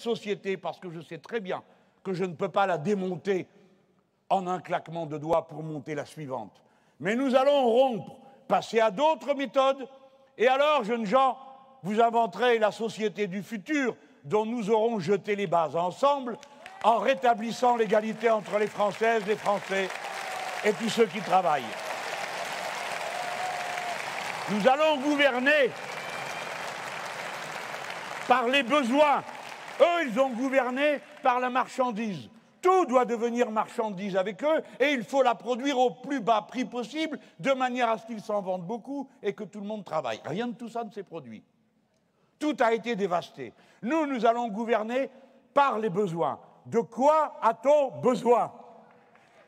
société, parce que je sais très bien que je ne peux pas la démonter en un claquement de doigts pour monter la suivante. Mais nous allons rompre, passer à d'autres méthodes, et alors, jeunes gens, vous inventerez la société du futur dont nous aurons jeté les bases ensemble en rétablissant l'égalité entre les Françaises, les Français et tous ceux qui travaillent. Nous allons gouverner par les besoins. Eux, ils ont gouverné par la marchandise. Tout doit devenir marchandise avec eux et il faut la produire au plus bas prix possible de manière à ce qu'ils s'en vendent beaucoup et que tout le monde travaille. Rien de tout ça ne s'est produit. Tout a été dévasté. Nous, nous allons gouverner par les besoins. De quoi a-t-on besoin?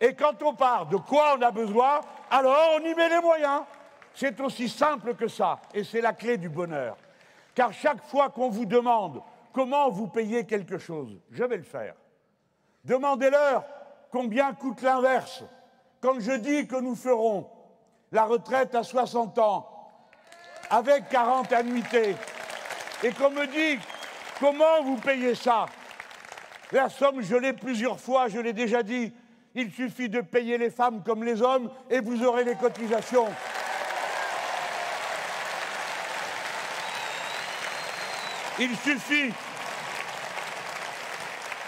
Et quand on parle de quoi on a besoin, alors on y met les moyens. C'est aussi simple que ça et c'est la clé du bonheur. Car chaque fois qu'on vous demande comment vous payez quelque chose, je vais le faire. Demandez-leur combien coûte l'inverse. Quand je dis que nous ferons la retraite à 60 ans, avec 40 annuités, et qu'on me dit comment vous payez ça, la somme, je l'ai plusieurs fois, je l'ai déjà dit, il suffit de payer les femmes comme les hommes et vous aurez les cotisations. Il suffit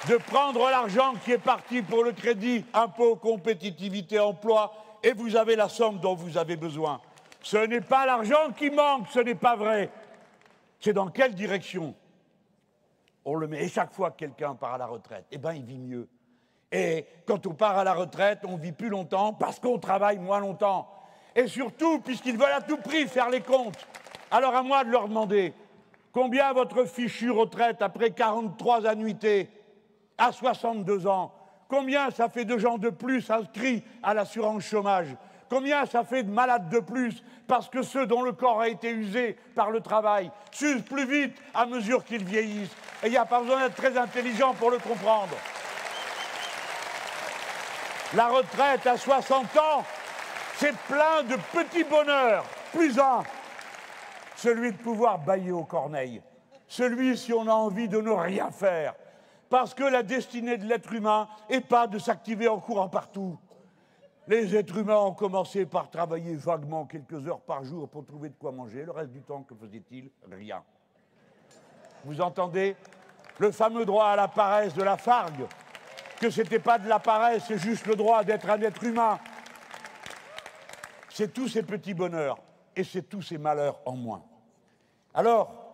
de prendre l'argent qui est parti pour le crédit, impôt, compétitivité, emploi, et vous avez la somme dont vous avez besoin. Ce n'est pas l'argent qui manque, ce n'est pas vrai. C'est dans quelle direction on le met. Et chaque fois que quelqu'un part à la retraite, eh bien, il vit mieux. Et quand on part à la retraite, on vit plus longtemps parce qu'on travaille moins longtemps. Et surtout, puisqu'ils veulent à tout prix faire les comptes, alors à moi de leur demander combien votre fichue retraite après 43 annuités à 62 ans, combien ça fait de gens de plus inscrits à l'assurance chômage? Combien ça fait de malades de plus parce que ceux dont le corps a été usé par le travail s'usent plus vite à mesure qu'ils vieillissent? Et il n'y a pas besoin d'être très intelligent pour le comprendre. La retraite à 60 ans, c'est plein de petits bonheurs. Plus un, celui de pouvoir bâiller aux corneilles. Celui si on a envie de ne rien faire. Parce que la destinée de l'être humain n'est pas de s'activer en courant partout. Les êtres humains ont commencé par travailler vaguement quelques heures par jour pour trouver de quoi manger. Le reste du temps, que faisaient-ils? Rien. Vous entendez? Le fameux droit à la paresse de la Fargue, que ce n'était pas de la paresse, c'est juste le droit d'être un être humain. C'est tous ces petits bonheurs et c'est tous ces malheurs en moins. Alors,